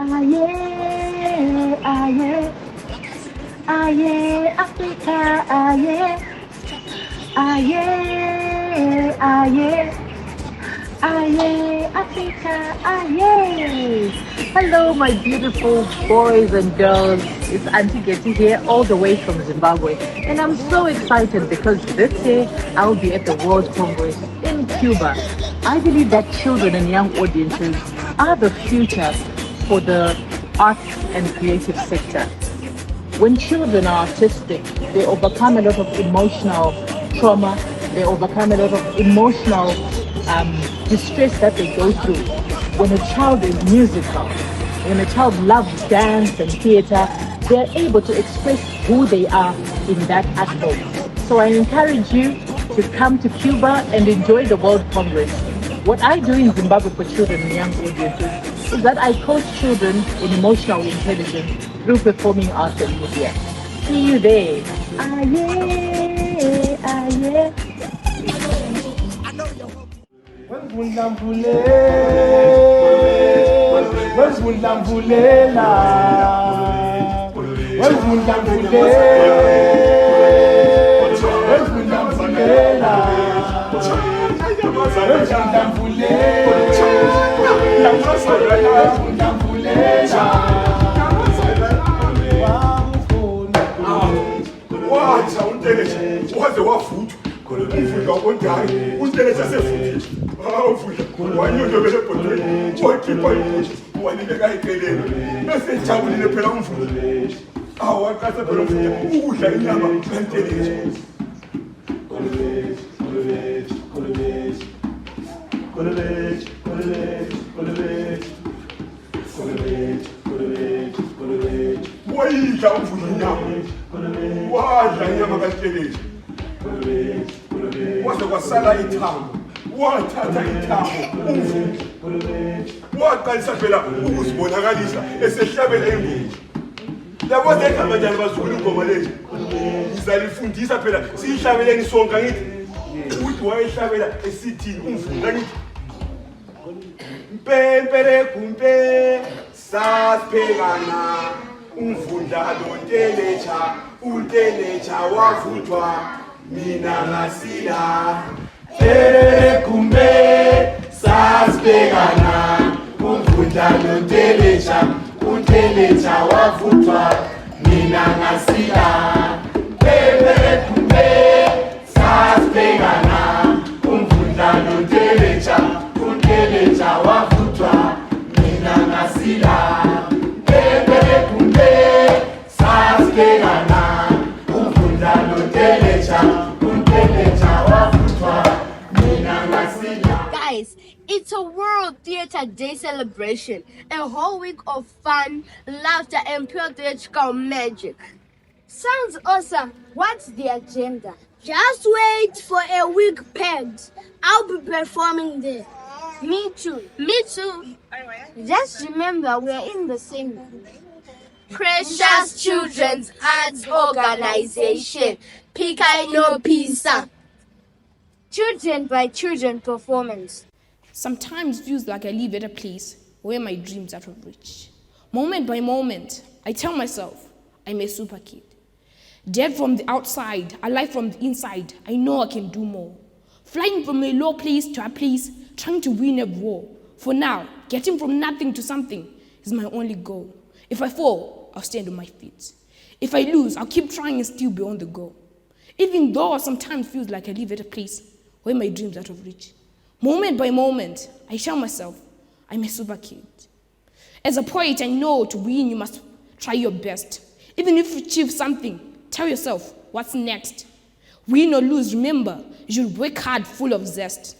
Aye, aye, aye, Africa, aye, aye, aye, aye, Africa, aye. Hello, my beautiful boys and girls. It's Auntie Getty here, all the way from Zimbabwe. And I'm so excited because this year I'll be at the World Congress in Cuba. I believe that children and young audiences are the future for the arts and creative sector. When children are artistic, they overcome a lot of emotional trauma, they overcome a lot of emotional um, distress that they go through. When a child is musical, when a child loves dance and theater, they're able to express who they are in that art form. So I encourage you to come to Cuba and enjoy the World Congress. What I do in Zimbabwe for children and young audiences is that I coach children in emotional intelligence through performing arts and media. See you there. Ah, yeah, ah, yeah. watsha unteletshe waze wavuthwa umvula onjani unteletshe sevuthile awuvula wanyondobele ebhodweni wakhipha iphutha wanibeka eceleni besejabulile phela umvula awaqase phela umvula ukudla inyama kanteletshe wayidla umvula inyama wadla inyama kanteletshe waze kwasala ithambo wathatha ithambo umvula waqalisa phela ukuzibonakalisa esehlabela ingoma yabo zegama njani bazukulu ingoma lezi ngizalifundisa phela siyihlabeleni sonke ngithi uthi wayehlabela esithini umvula ngithi mpempere kumpe sasiphekana umvundla lonteletsha unteletsha wavuthwa mina ngasila kumbe sasiphekana umvundla lonteletsha unteletsha wavuthwa mina ngasila kumbe sasiphekana umvundla lonteletsha unteletsha wavuthwa mina ngasila kumbe sasiphekana umvundla lonteletsha unteletsha wavuthwa mina ngasila. Guys, it's a World Theatre Day celebration, a whole week of fun, laughter, and pure theatrical magic. Sounds awesome. What's the agenda? Just wait for a week pegged. I'll be performing there. Me too. Me too. Just remember, we're in the same group. Precious Children's Arts Organization. Pikaino Pisa. Children by Children performance. Sometimes it feels like I live at a place where my dreams are out of reach. Moment by moment, I tell myself I'm a super kid. Dead from the outside, alive from the inside, I know I can do more. Flying from a low place to a place, trying to win a war. For now, getting from nothing to something is my only goal. If I fall, I'll stand on my feet. If I lose, I'll keep trying and still be on the go. Even though I sometimes feels like I live at a place where my dreams are out of reach. Moment by moment, I tell myself, I'm a super kid. As a poet, I know to win, you must try your best. Even if you achieve something, tell yourself, what's next? Win or lose, remember, you should work hard, full of zest.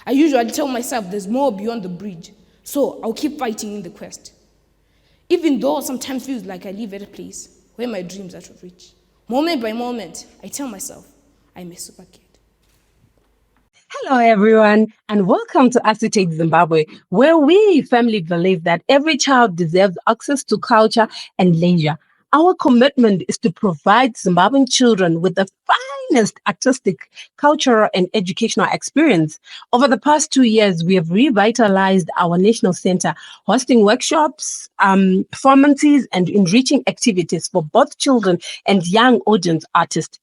I usually tell myself there's more beyond the bridge, so I'll keep fighting in the quest. Even though sometimes feels like I live at a place where my dreams are out of reach. Moment by moment, I tell myself, I'm a super kid. Hello, everyone, and welcome to Acetate Zimbabwe, where we firmly believe that every child deserves access to culture and leisure. Our commitment is to provide Zimbabwean children with the finest artistic, cultural, and educational experience. Over the past 2 years, we have revitalized our National Center, hosting workshops, performances, and enriching activities for both children and young audience artists.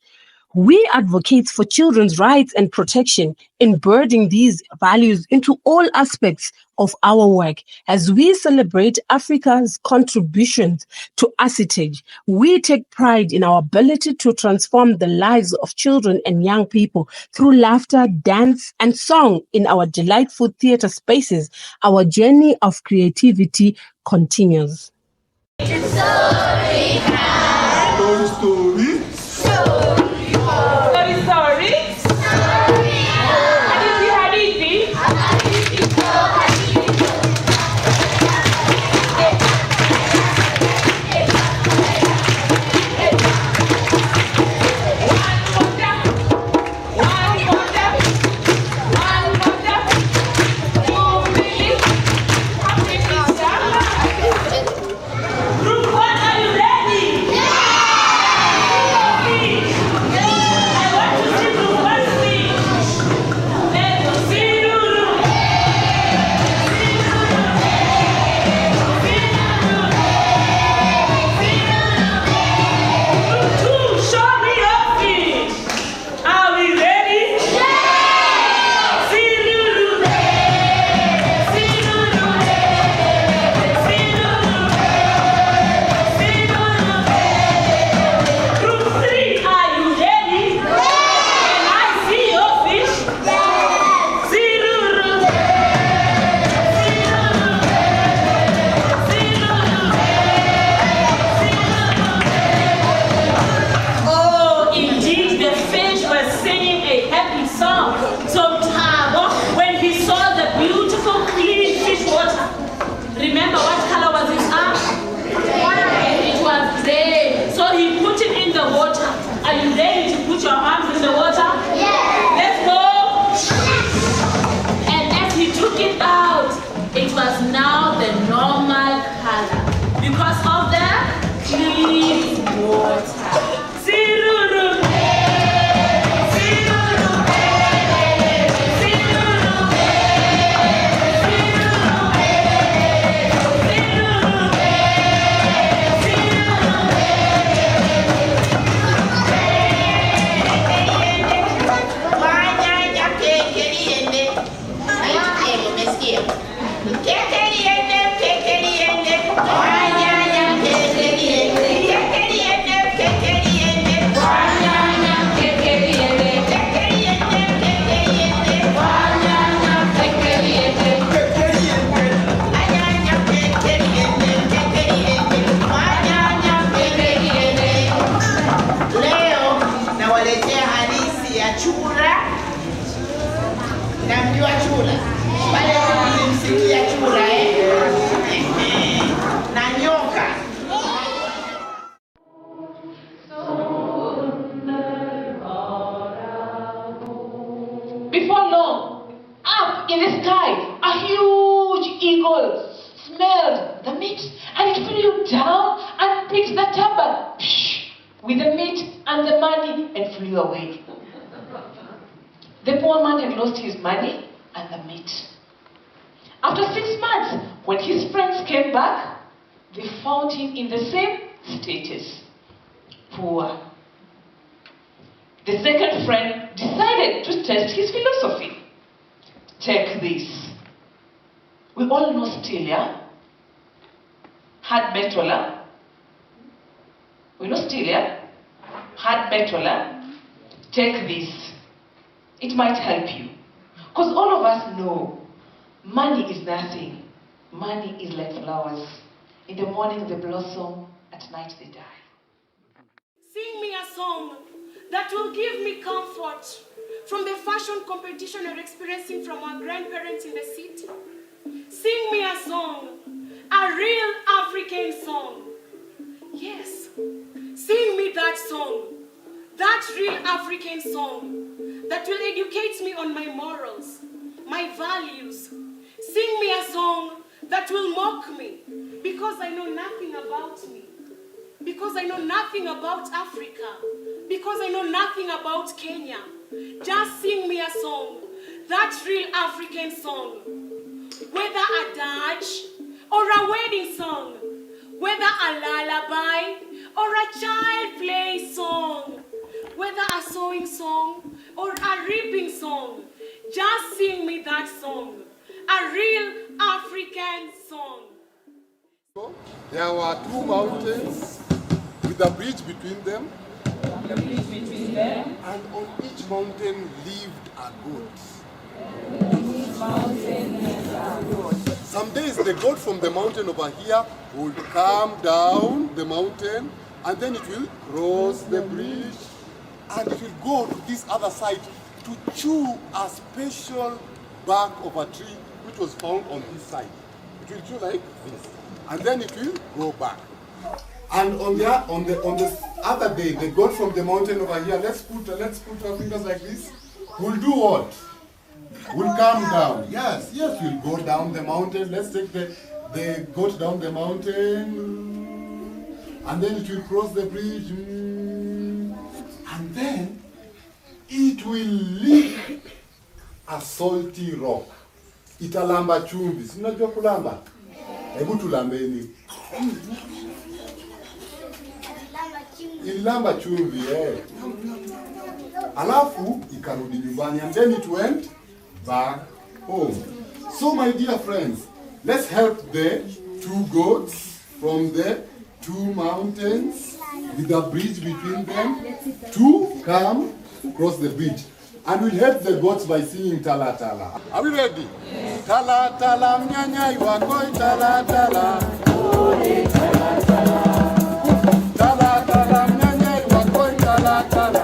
We advocate for children's rights and protection, embedding these values into all aspects of our work. As we celebrate Africa's contributions to ACITAGE, we take pride in our ability to transform the lives of children and young people through laughter, dance, and song in our delightful theater spaces. Our journey of creativity continues. Story. Before long, up in the sky, a huge eagle smelled the meat and it flew down and picked the turban with the meat and the money and flew away. The poor man had lost his money and the meat. After 6 months, when his friends came back, they found him in the same status, poor. The second friend decided to test his philosophy. Take this. We all know Stelia, hard metola. We know Stelia, hard metola. Take this. It might help you. Because all of us know money is nothing. Money is like flowers. In the morning they blossom, at night they die. Sing me a song that will give me comfort from the fashion competition you're experiencing from our grandparents in the city. Sing me a song, a real African song. Yes, sing me that song, that real African song that will educate me on my morals, my values. Sing me a song that will mock me because I know nothing about me, because I know nothing about Africa. because I know nothing about Kenya. Just sing me a song, that real African song. Whether a dirge or a wedding song, whether a lullaby or a child play song, whether a sewing song or a reaping song, just sing me that song, a real African song. There were two mountains with a bridge between them. And on each mountain lived a goat. Some days the goat from the mountain over here will come down the mountain, and then it will cross the bridge, and it will go to this other side to chew a special bark of a tree which was found on this side. It will chew like this, and then it will go back. And on the other day, the goat from the mountain over here, let's put our fingers like this. We'll do what? We'll come down. Yes, we'll go down the mountain. Let's take the goat down the mountain. And then it will cross the bridge. And then it will lick a salty rock. Italamba chumvi. Sinajua kulamba? Hebu tulambeni. Ililamba chumvi, Alafu ikarudi nyumbani, and then it went back home. So my dear friends, let's help the two goats from the two mountains with a bridge between them to come across the bridge. And we'll help the goats by singing Tala Tala. Are we ready? Yes. Tala Tala mnyanya iwakoi Tala Tala. Tala Tala. Tala Tala mnyanya iwakoi Tala Tala.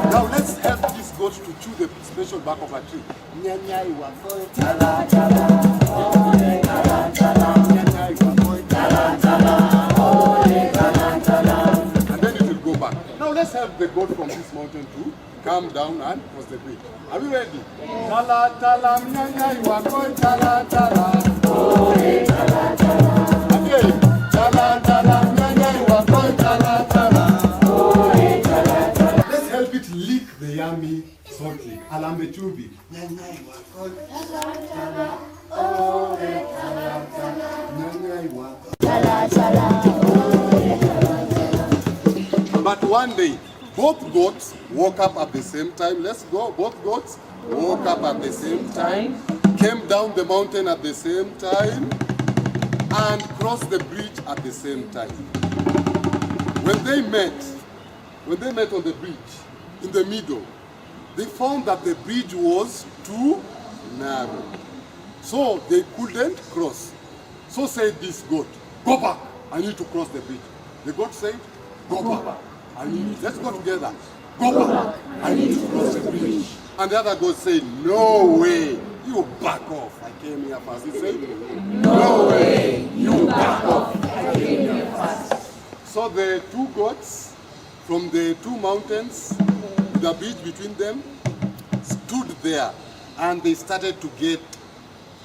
Now let's help these goats to chew the special bark of a tree. Mnyanya iwakoi Tala Tala. Tala Tala. Mnyanya iwakoi Tala Tala. And then it will go back. Now let's help the goat from this mountain to come down and cross the bridge. Are we ready? Tala Tala mnyanya iwakoi Tala Tala. Tala Tala. Again. Tala Tala mnyanya iwakoi Tala Tala. Let's help it lick the yummy salt lick. Alambe chumvi. Mnyanya iwakoi Tala Tala. Tala Tala. Mnyanya iwakoi Tala Tala. But one day, both goats woke up at the same time. Let's go. Both goats woke up at the same time, came down the mountain at the same time, and crossed the bridge at the same time. When they met on the bridge, in the middle, they found that the bridge was too narrow. So they couldn't cross. So said this goat, go back, I need to cross the bridge. The goat said, go back. Let's go together. Go back. I need to cross the bridge. And the other goat said, no way. You back off. I came here first. He said, no way. You back off. I came here first. So the two goats from the two mountains, the bridge between them, stood there, and they started to get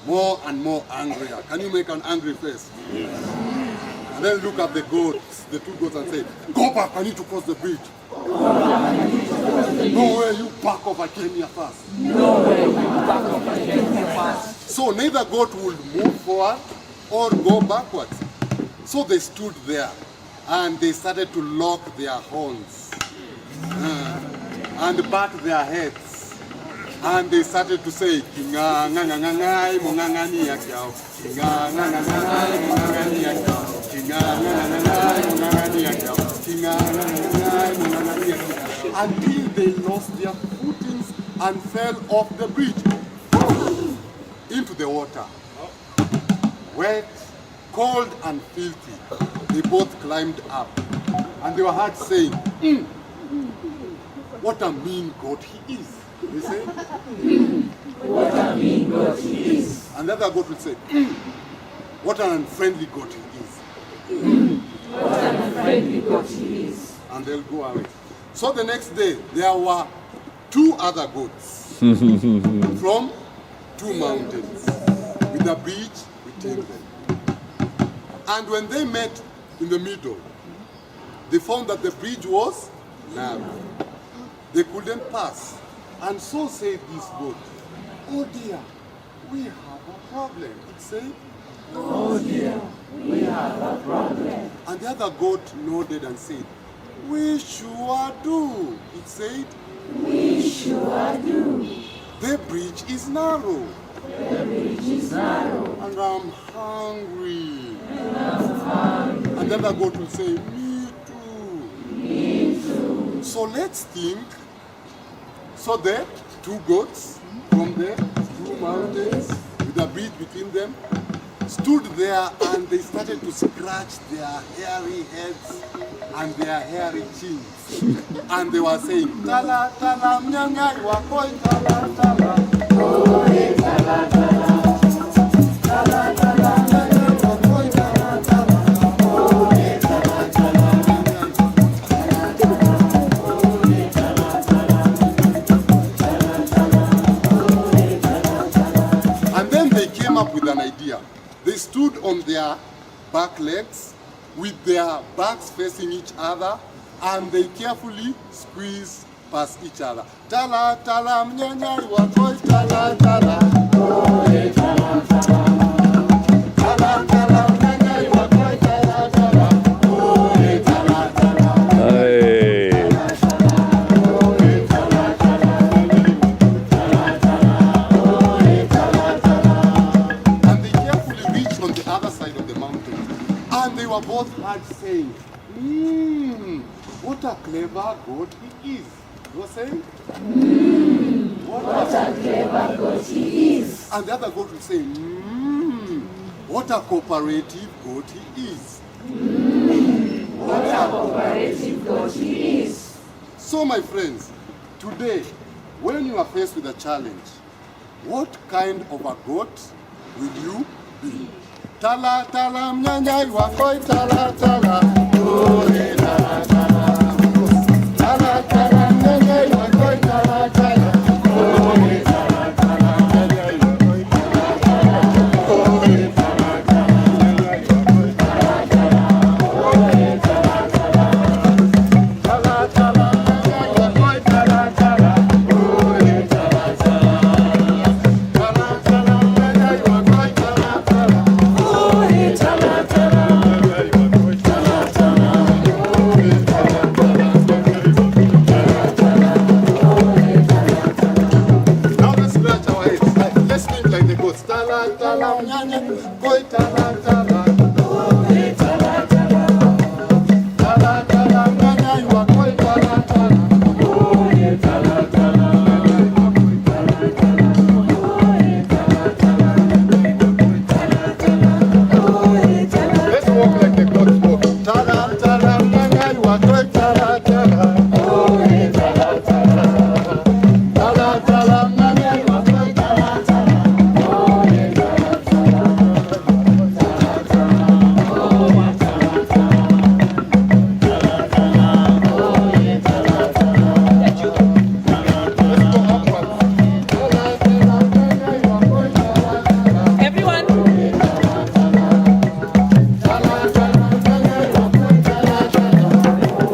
more and more angrier. Can you make an angry face? And then look at the goats, the two goats, and say, go back, I need to cross the bridge. No way, you back off, I came here first. No way, you back off, I came here first. So neither goat would move forward or go backwards. So they stood there and they started to lock their horns and bat their heads. And they started to say, Kinga-nga-nga-nga-ngai, mo-nga-nga-ni yakyao. Kinga-nga-nga-nga-ngai, mo-nga-nga-ni yakyao. Kinga-nga-nga-nga-ngai, mo-nga-nga-ni yakyao. Kinga-nga-nga-nga-ngai, mo-nga-nga-ni yakyao. Until they lost their footings and fell off the bridge into the water. Wet, cold and filthy, they both climbed up. And they were heard saying, what a mean goat he is. They say, what a mean goat he is. Another goat would say, what an unfriendly goat he is. What an unfriendly goat he is. And they'll go away. So the next day, there were two other goats from two mountains with a bridge between them. And when they met in the middle, They found that the bridge was narrow. They couldn't pass. And so said this goat, "Oh dear, we have a problem." It said, "Oh dear, we have a problem." And the other goat nodded and said, "We sure do." It said, "We sure do. The bridge is narrow. The bridge is narrow. And I'm hungry. And the other goat will say, "Me too. Me too." So let's think. So the two goats from the two mountains with a bridge between them stood there, and they started to scratch their hairy heads and their hairy chins. And they were saying, "Tala, tala, mnyanga, wakoi, tala, tala. Oi, tala, tala. Tala, tala, mnyanga, wakoi, tala, tala. Oi, tala, tala. And then they came up with an idea. They stood on their back legs with their backs facing each other, and they carefully squeezed past each other. Tala, tala, mnyanya, wakoi, tala, tala. Oi, tala, tala. Tala, tala, mnyanya, wakoi, tala, tala. Oi, tala, tala. And they carefully reached on the other side of the mountain. And they were both heard saying, what a clever goat he is." You were saying? What a clever goat he is. And the other goat will say, what a cooperative goat he is. What a cooperative goat he is. So my friends, today, when you are faced with a challenge, what kind of a goat will you be? Tala, tala, mnyanya, wakoi, tala, tala. Oi, tala, tala. Tala, tala, mnyanya, wakoi, tala, tala. Oi, tala, tala. Mnyanya, wakoi, tala, tala. Oi, tala, tala. Mnyanya, wakoi, tala, tala. Oi, tala, tala. Tala, tala, mnyanya, wakoi, tala, tala. Oi, tala, tala. Tala, tala, mnyanya, wakoi, tala, tala. Now let's scratch our heads. Let's think like the goats. Tala, tala, mnyanya, koi, tala, tala. Oi, tala, tala. Tala, tala, mnyanya, wakoi, tala, tala. Oi, tala, tala. Wakoi, tala, tala. Oi, tala, tala. Let's walk like the goats walk. Tala, tala, mnyanya, wakoi, tala, tala. Oi, tala, tala. Tala, tala, mnyanya, wakoi, tala, tala. Oi, tala, tala. Tala, tala. Oi, tala, tala. Tala, tala. Oi, tala, tala. Let's go upwards. Tala, tala, mnyanya, wakoi, tala, tala. Everyone, Tala, tala, mnyanya, wakoi, tala, tala.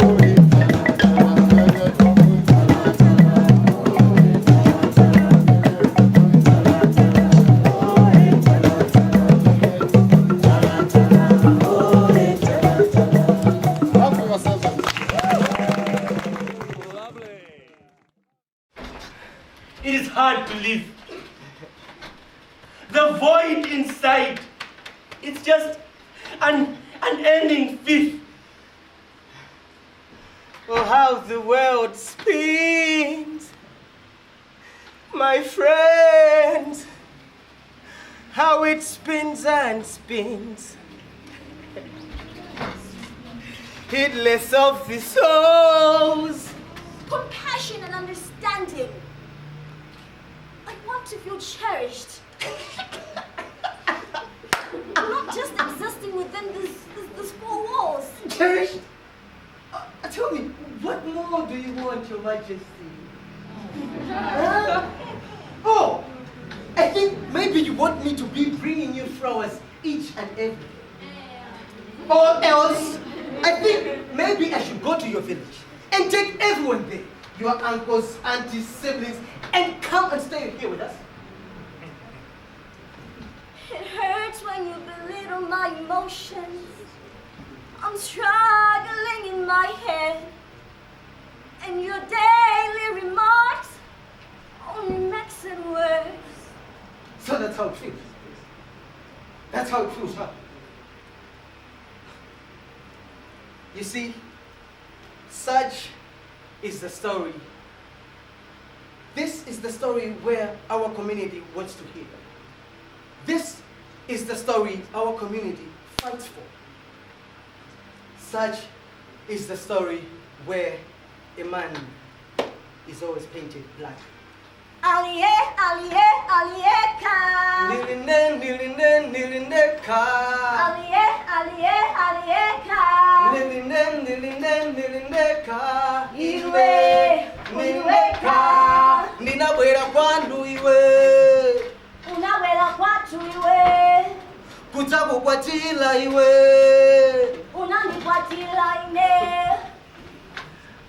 Oi, tala, tala, mnyanya, wakoi, Clap for yourselves. It is hard to live. The void inside, it's just an unending fifth. Oh, how the world spins, my friends, how it spins and spins, heedless of the souls. Compassion and understanding. I want to feel cherished. Not just existing within these four walls. Cherished? Tell me, what more do you want, Your Majesty? Oh, I think maybe you want me to be bringing you flowers each and every day. Or else I think maybe I should go to your village and take everyone there, your uncles, aunties, siblings, and come and stay here with us. It hurts when you belittle my emotions. I'm struggling in my head, and your daily remarks only makes it worse. So that's how it feels. That's how it feels, huh? You see, such is the story. This is the story where our community wants to hear. This is the story our community fights for. Such is the story where a man is always painted black. Aliye, aliye, aliye ka. Nilinde ka. Aliye, aliye, aliye ka. Nilinde ka. Iwe, iwe ka. Ninawera kwandu iwe. Unawela kwatu iwe. Kutakukwatila iwe. Unanikwatila ine.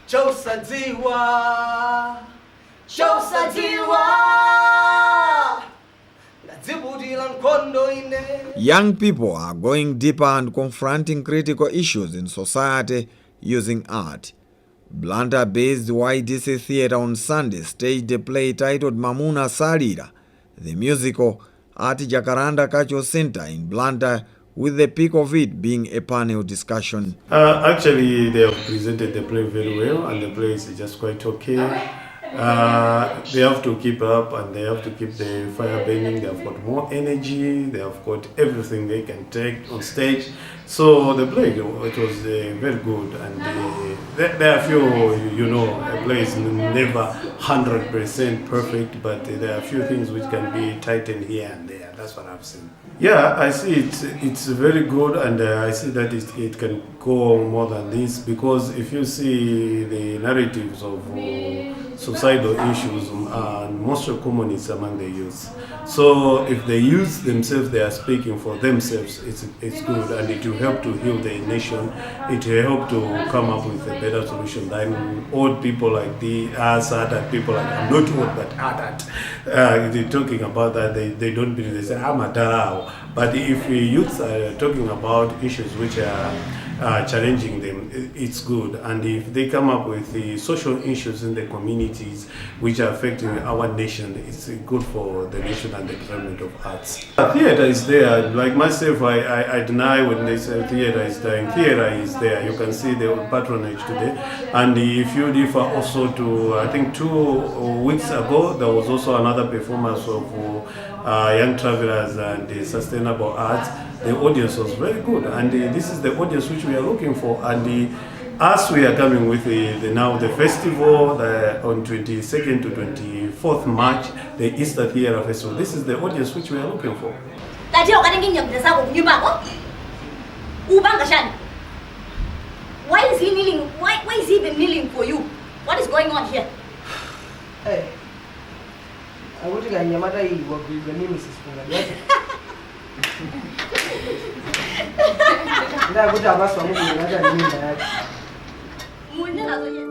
Chosadiwa. Young people are going deeper and confronting critical issues in society using art. Blantyre-based YDC Theatre on Sunday staged a play titled Mamuna Salira, the musical, at Jacaranda Cultural Center in Blantyre, with the peak of it being a panel discussion. Actually, they have presented the play very well, and the play is just quite okay. They have to keep up, and they have to keep the fire burning. They have got more energy. They have got everything they can take on stage. So the play, it was very good, and there are few, a play is never 100% perfect, but there are a few things which can be tightened here and there. That's what I've seen. Yeah, I see it's very good, and I see that it can go more than this, because if you see the narratives of suicidal issues, most common is among the youth. So if the youth themselves, they are speaking for themselves, it's good, and it will help to heal the nation. It will help to come up with a better solution than old people like us, adult people like, I'm not old but adult. They're talking about that, they don't believe, they say, I'm a darao. But if youths are talking about issues which are challenging them, it's good. And if they come up with the social issues in the communities which are affecting our nation, it's good for the nation and the development of arts. Theatre is there. Like myself, I deny when they say theatre is dying. Theatre is there. You can see the patronage today. And if you differ also to, I think 2 weeks ago, there was also another performance of young travelers and sustainable arts. The audience was very good, and this is the audience which we are looking for. And as we are coming with now the festival on 22nd to 24th March, the Easter Theatre Festival, this is the audience which we are looking for. Why is he kneeling? Why is he even kneeling for you? What is going on here? Hey, I want to get Yamada with the name Mrs. Nda kuta basi wa Mungu anaanza nini ndani. Mungu anazoea.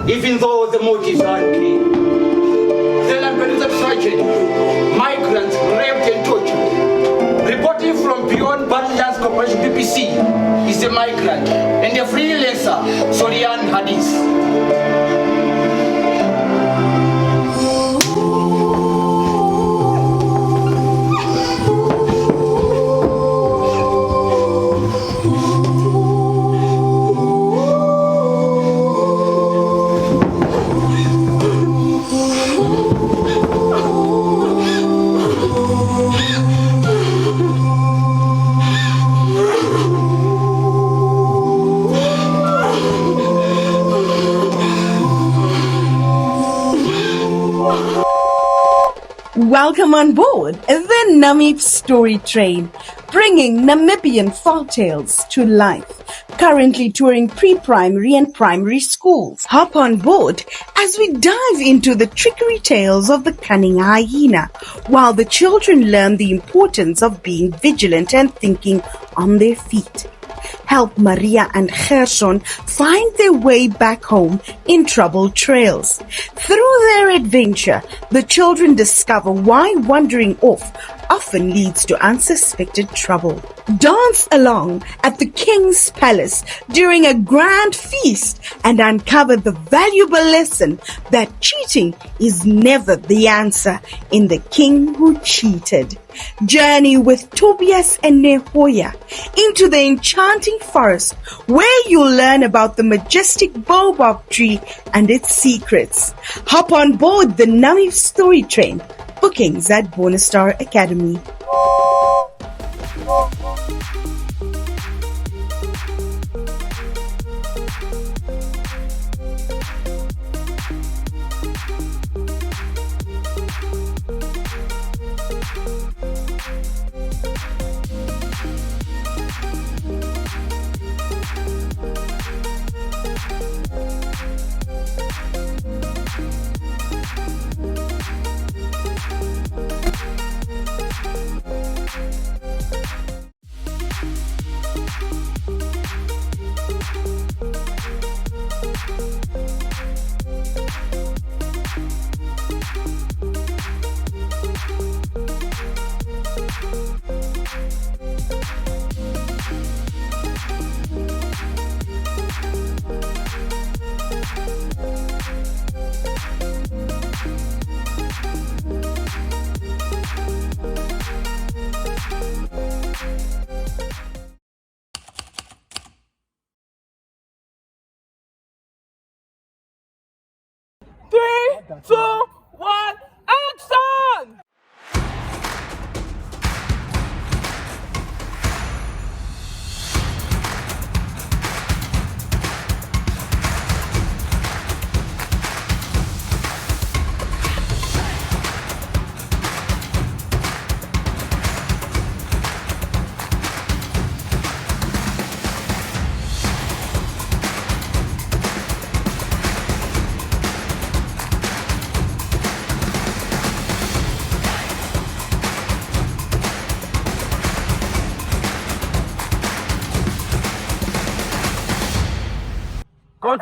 even though the motives are unclear. The Lampedusa tragedy, migrants raped and tortured. Reporting from beyond Badlands Corporation BBC is a migrant and a freelancer, Sorian Hadis. Welcome on board the Namib Story Train, bringing Namibian folktales to life. Currently touring pre-primary and primary schools. Hop on board as we dive into the trickery tales of the cunning hyena, while the children learn the importance of being vigilant and thinking on their feet. Help Maria and Gerson find their way back home in troubled trails. Through their adventure, the children discover why wandering off often leads to unsuspected trouble. Dance along at the king's palace during a grand feast and uncover the valuable lesson that cheating is never the answer in The King Who Cheated. Journey with Tobias and Nehoya into the enchanting forest where you'll learn about the majestic baobab tree and its secrets. Hop on board the Namib Story Train. Bookings at Bonastar Academy. Three, 2, 1, action!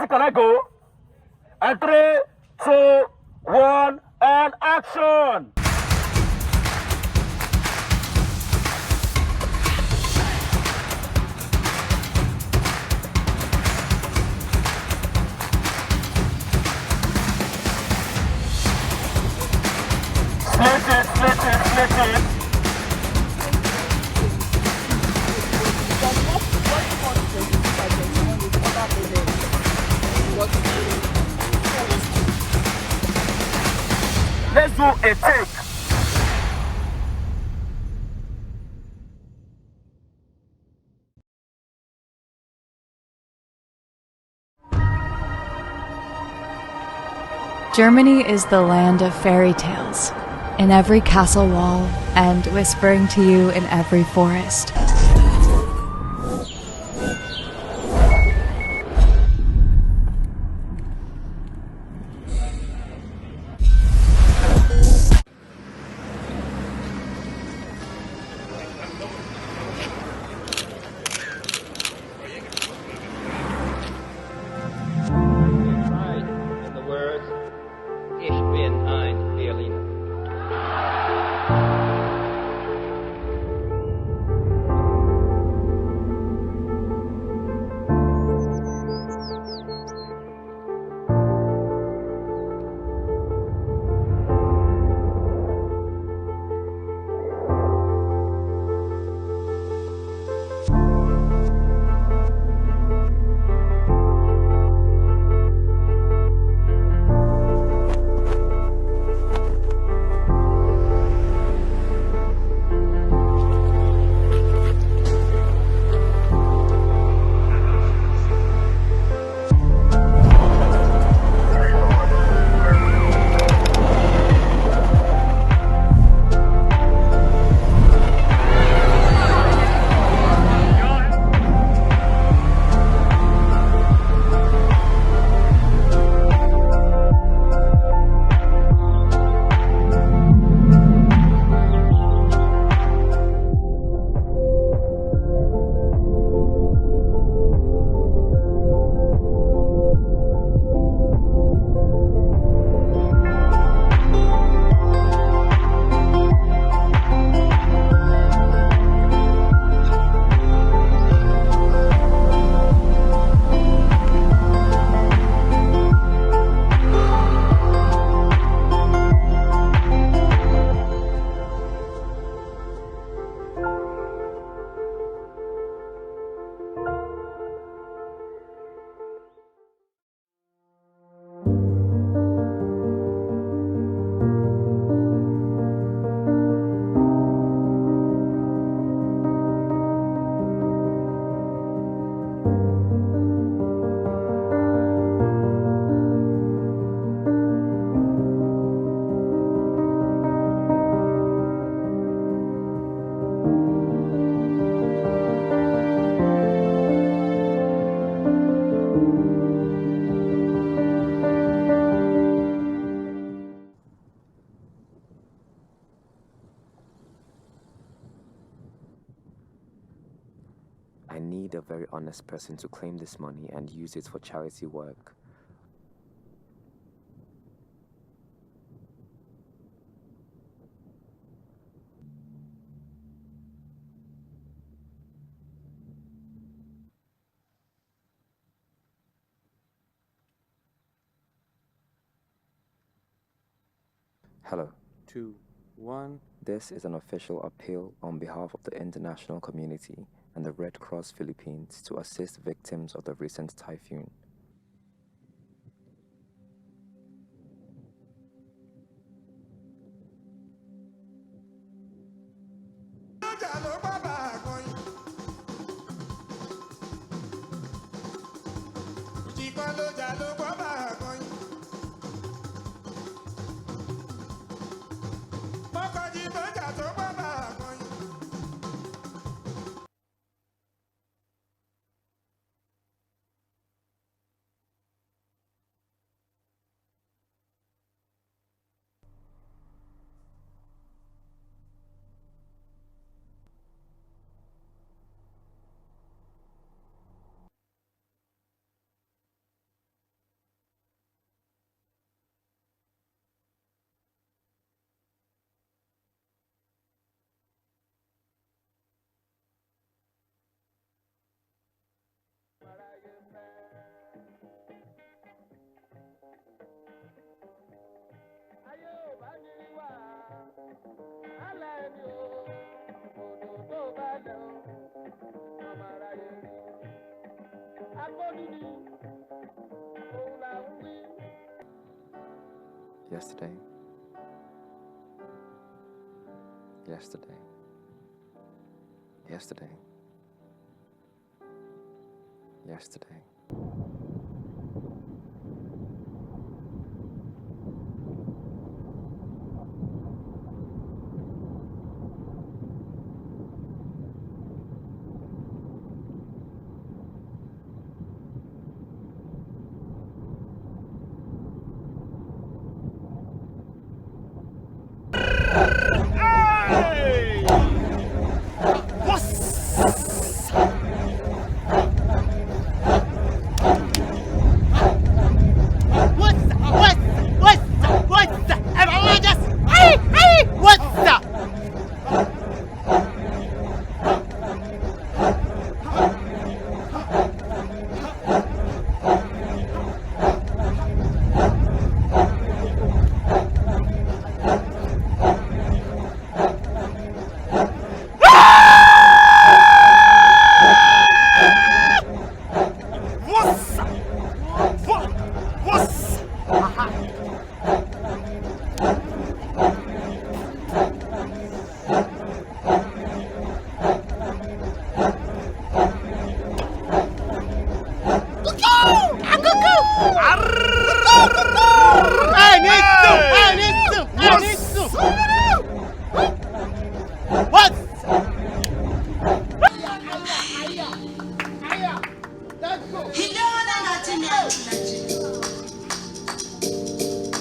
Can I go? And 3, 2, 1, and action! Split it. Let's do a take. Germany is the land of fairy tales, in every castle wall and whispering to you in every forest. a very honest person to claim this money and use it for charity work. Hello. 2, 1. This is an official appeal on behalf of the international community and the Red Cross Philippines to assist victims of the recent typhoon. Yesterday. Yesterday. Yesterday. Yesterday.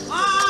Wow!